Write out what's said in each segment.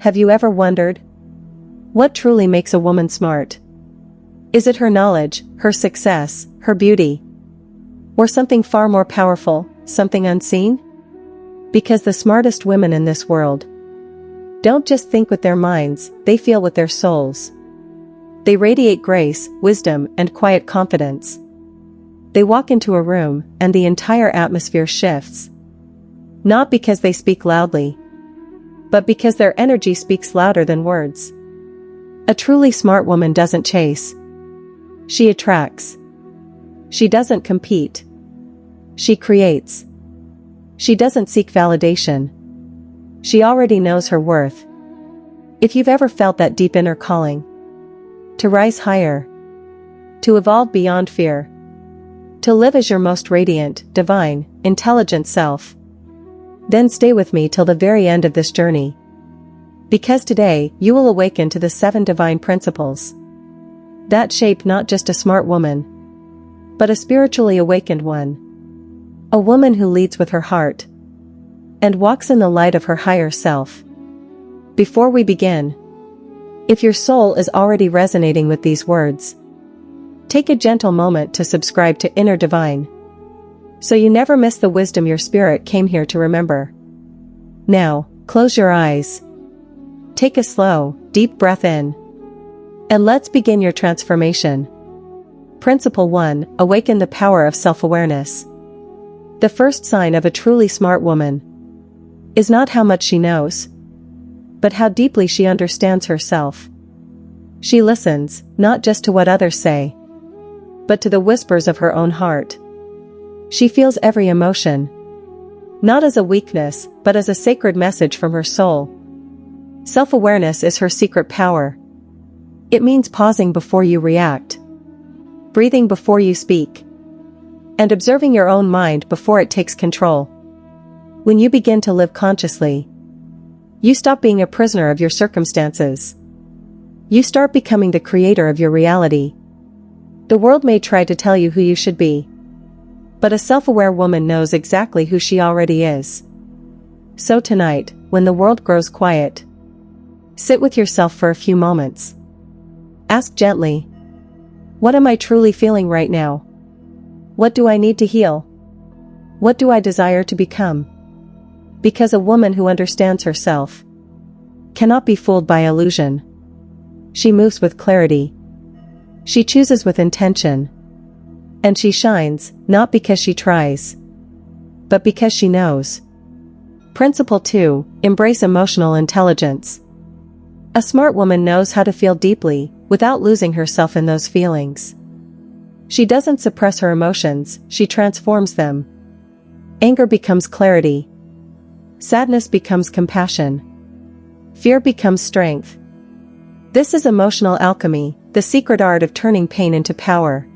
Have you ever wondered? What truly makes a woman smart? Is it her knowledge, her success, her beauty? Or something far more powerful, something unseen? Because the smartest women in this world don't just think with their minds, they feel with their souls. They radiate grace, wisdom, and quiet confidence. They walk into a room, and the entire atmosphere shifts. Not because they speak loudly, but because their energy speaks louder than words. A truly smart woman doesn't chase. She attracts. She doesn't compete. She creates. She doesn't seek validation. She already knows her worth. If you've ever felt that deep inner calling, to rise higher, to evolve beyond fear, to live as your most radiant, divine, intelligent self, then stay with me till the very end of this journey. Because today, you will awaken to the 7 divine principles that shape not just a smart woman, but a spiritually awakened one. A woman who leads with her heart and walks in the light of her higher self. Before we begin, if your soul is already resonating with these words, take a gentle moment to subscribe to Inner Divine, so you never miss the wisdom your spirit came here to remember. Now, close your eyes. Take a slow, deep breath in. And let's begin your transformation. Principle 1: Awaken the power of self-awareness. The first sign of a truly smart woman is not how much she knows, but how deeply she understands herself. She listens, not just to what others say, but to the whispers of her own heart. She feels every emotion, not as a weakness, but as a sacred message from her soul. Self-awareness is her secret power. It means pausing before you react, breathing before you speak, and observing your own mind before it takes control. When you begin to live consciously, you stop being a prisoner of your circumstances. You start becoming the creator of your reality. The world may try to tell you who you should be, but a self-aware woman knows exactly who she already is. So tonight, when the world grows quiet, sit with yourself for a few moments. Ask gently, what am I truly feeling right now? What do I need to heal? What do I desire to become? Because a woman who understands herself cannot be fooled by illusion. She moves with clarity. She chooses with intention. And she shines, not because she tries, but because she knows. Principle 2: Embrace emotional intelligence. A smart woman knows how to feel deeply, without losing herself in those feelings. She doesn't suppress her emotions, she transforms them. Anger becomes clarity. Sadness becomes compassion. Fear becomes strength. This is emotional alchemy, the secret art of turning pain into power.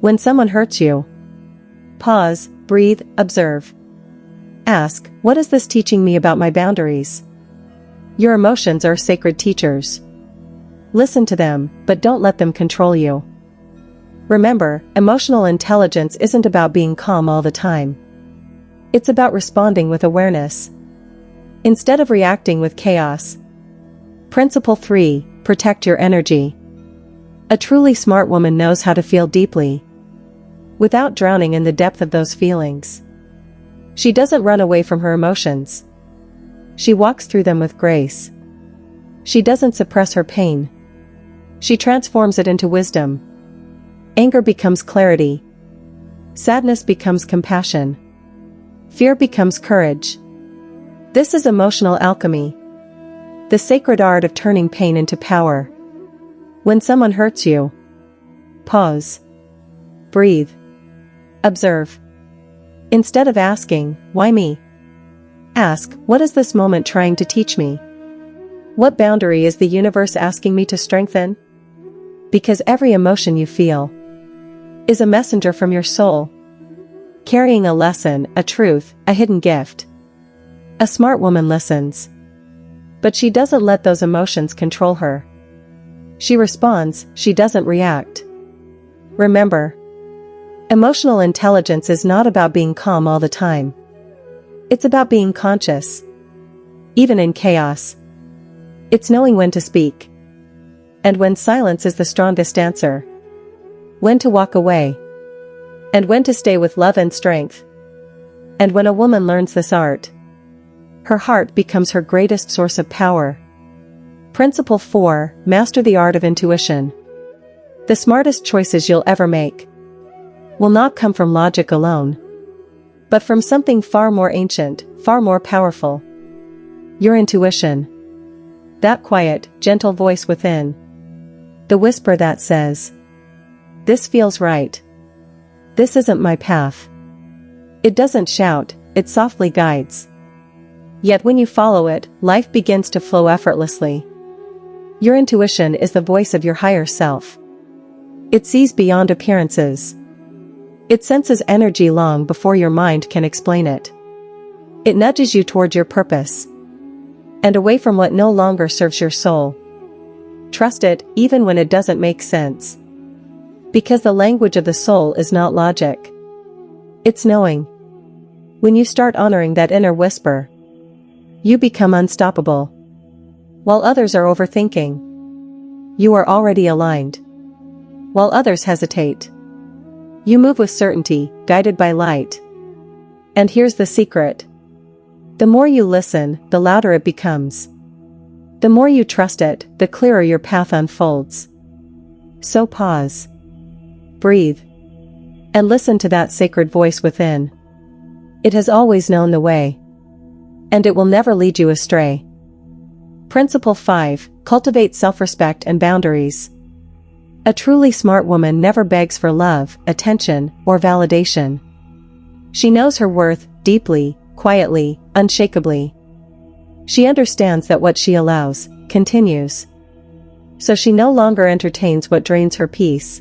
When someone hurts you, pause, breathe, observe. Ask, what is this teaching me about my boundaries? Your emotions are sacred teachers. Listen to them, but don't let them control you. Remember, emotional intelligence isn't about being calm all the time. It's about responding with awareness, instead of reacting with chaos. Principle 3: Protect your energy. A truly smart woman knows how to feel deeply, without drowning in the depth of those feelings. She doesn't run away from her emotions. She walks through them with grace. She doesn't suppress her pain. She transforms it into wisdom. Anger becomes clarity. Sadness becomes compassion. Fear becomes courage. This is emotional alchemy, the sacred art of turning pain into power. When someone hurts you, pause. Breathe. Observe. Instead of asking, why me? Ask, what is this moment trying to teach me? What boundary is the universe asking me to strengthen? Because every emotion you feel is a messenger from your soul, carrying a lesson, a truth, a hidden gift. A smart woman listens, but she doesn't let those emotions control her. She responds, she doesn't react. Remember, emotional intelligence is not about being calm all the time. It's about being conscious, even in chaos. It's knowing when to speak. And when silence is the strongest answer. When to walk away. And when to stay with love and strength. And when a woman learns this art, her heart becomes her greatest source of power. Principle 4, master the art of intuition. The smartest choices you'll ever make will not come from logic alone, but from something far more ancient, far more powerful. Your intuition. That quiet, gentle voice within. The whisper that says, "This feels right. This isn't my path." It doesn't shout, it softly guides. Yet when you follow it, life begins to flow effortlessly. Your intuition is the voice of your higher self. It sees beyond appearances. It senses energy long before your mind can explain it. It nudges you toward your purpose and away from what no longer serves your soul. Trust it, even when it doesn't make sense. Because the language of the soul is not logic. It's knowing. When you start honoring that inner whisper, you become unstoppable. While others are overthinking, you are already aligned. While others hesitate, you move with certainty, guided by light. And here's the secret. The more you listen, the louder it becomes. The more you trust it, the clearer your path unfolds. So pause. Breathe. And listen to that sacred voice within. It has always known the way. And it will never lead you astray. Principle 5, cultivate self-respect and boundaries. A truly smart woman never begs for love, attention, or validation. She knows her worth, deeply, quietly, unshakably. She understands that what she allows, continues. So she no longer entertains what drains her peace.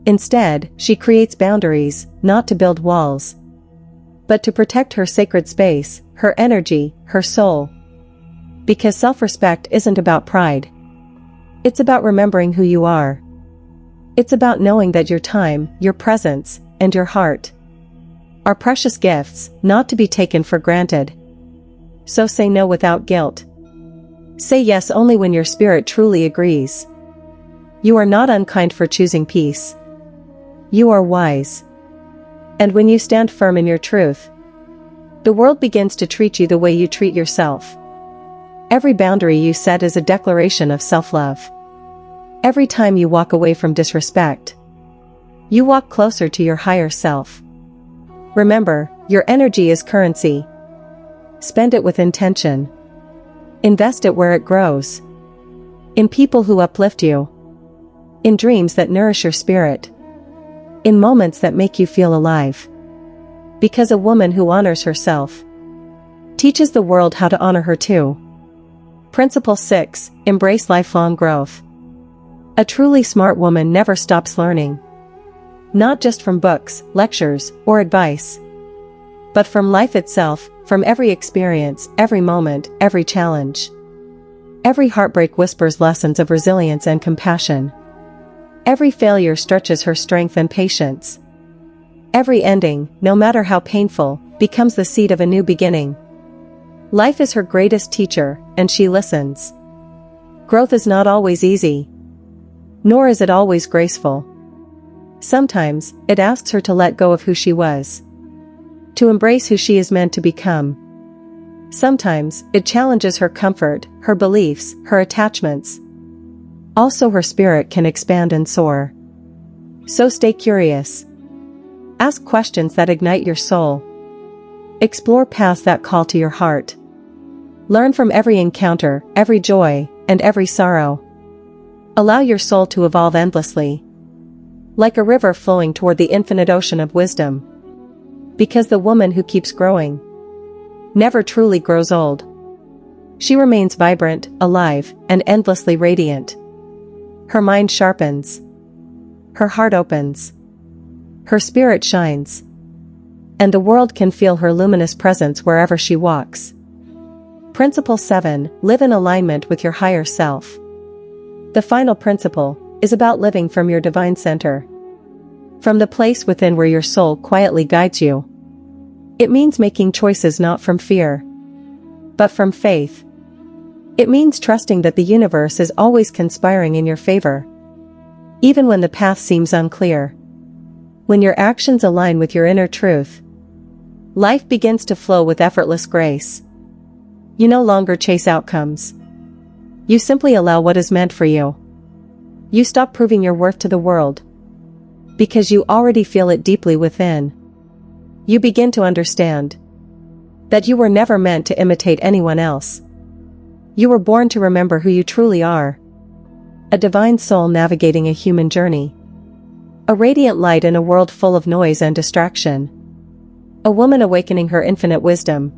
Instead, she creates boundaries, not to build walls, but to protect her sacred space, her energy, her soul. Because self-respect isn't about pride. It's about remembering who you are. It's about knowing that your time, your presence, and your heart are precious gifts, not to be taken for granted. So say no without guilt. Say yes only when your spirit truly agrees. You are not unkind for choosing peace. You are wise. And when you stand firm in your truth, the world begins to treat you the way you treat yourself. Every boundary you set is a declaration of self-love. Every time you walk away from disrespect, you walk closer to your higher self. Remember, your energy is currency. Spend it with intention. Invest it where it grows. In people who uplift you. In dreams that nourish your spirit. In moments that make you feel alive. Because a woman who honors herself teaches the world how to honor her too. Principle 6, embrace lifelong growth. A truly smart woman never stops learning. Not just from books, lectures, or advice, but from life itself, from every experience, every moment, every challenge. Every heartbreak whispers lessons of resilience and compassion. Every failure stretches her strength and patience. Every ending, no matter how painful, becomes the seed of a new beginning. Life is her greatest teacher, and she listens. Growth is not always easy. Nor is it always graceful. Sometimes, it asks her to let go of who she was. To embrace who she is meant to become. Sometimes, it challenges her comfort, her beliefs, her attachments. Also her spirit can expand and soar. So stay curious. Ask questions that ignite your soul. Explore paths that call to your heart. Learn from every encounter, every joy, and every sorrow. Allow your soul to evolve endlessly. Like a river flowing toward the infinite ocean of wisdom. Because the woman who keeps growing never truly grows old. She remains vibrant, alive, and endlessly radiant. Her mind sharpens. Her heart opens. Her spirit shines. And the world can feel her luminous presence wherever she walks. Principle 7, live in alignment with your higher self. The final principle is about living from your divine center. From the place within where your soul quietly guides you. It means making choices not from fear, but from faith. It means trusting that the universe is always conspiring in your favor, even when the path seems unclear. When your actions align with your inner truth, life begins to flow with effortless grace. You no longer chase outcomes. You simply allow what is meant for you. You stop proving your worth to the world, because you already feel it deeply within. You begin to understand that you were never meant to imitate anyone else. You were born to remember who you truly are. A divine soul navigating a human journey. A radiant light in a world full of noise and distraction. A woman awakening her infinite wisdom.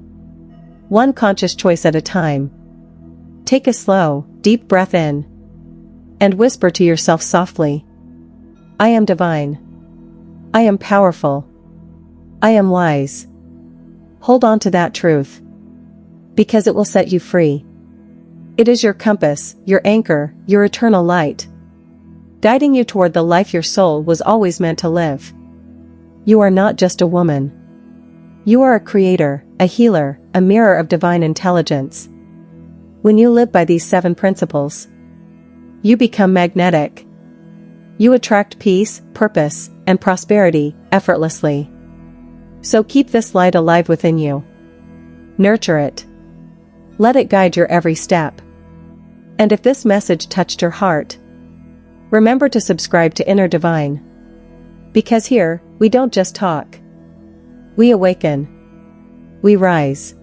One conscious choice at a time. Take a slow, deep breath in, and whisper to yourself softly, I am divine. I am powerful. I am wise. Hold on to that truth, because it will set you free. It is your compass, your anchor, your eternal light, guiding you toward the life your soul was always meant to live. You are not just a woman. You are a creator, a healer, a mirror of divine intelligence. When you live by these 7 principles, you become magnetic. You attract peace, purpose, and prosperity effortlessly. So keep this light alive within you. Nurture it. Let it guide your every step. And if this message touched your heart, remember to subscribe to Inner Divine. Because here, we don't just talk. We awaken. We rise.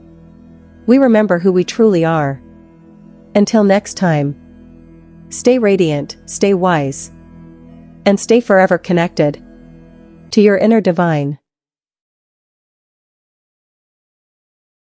We remember who we truly are. Until next time, stay radiant, stay wise, and stay forever connected to your inner divine.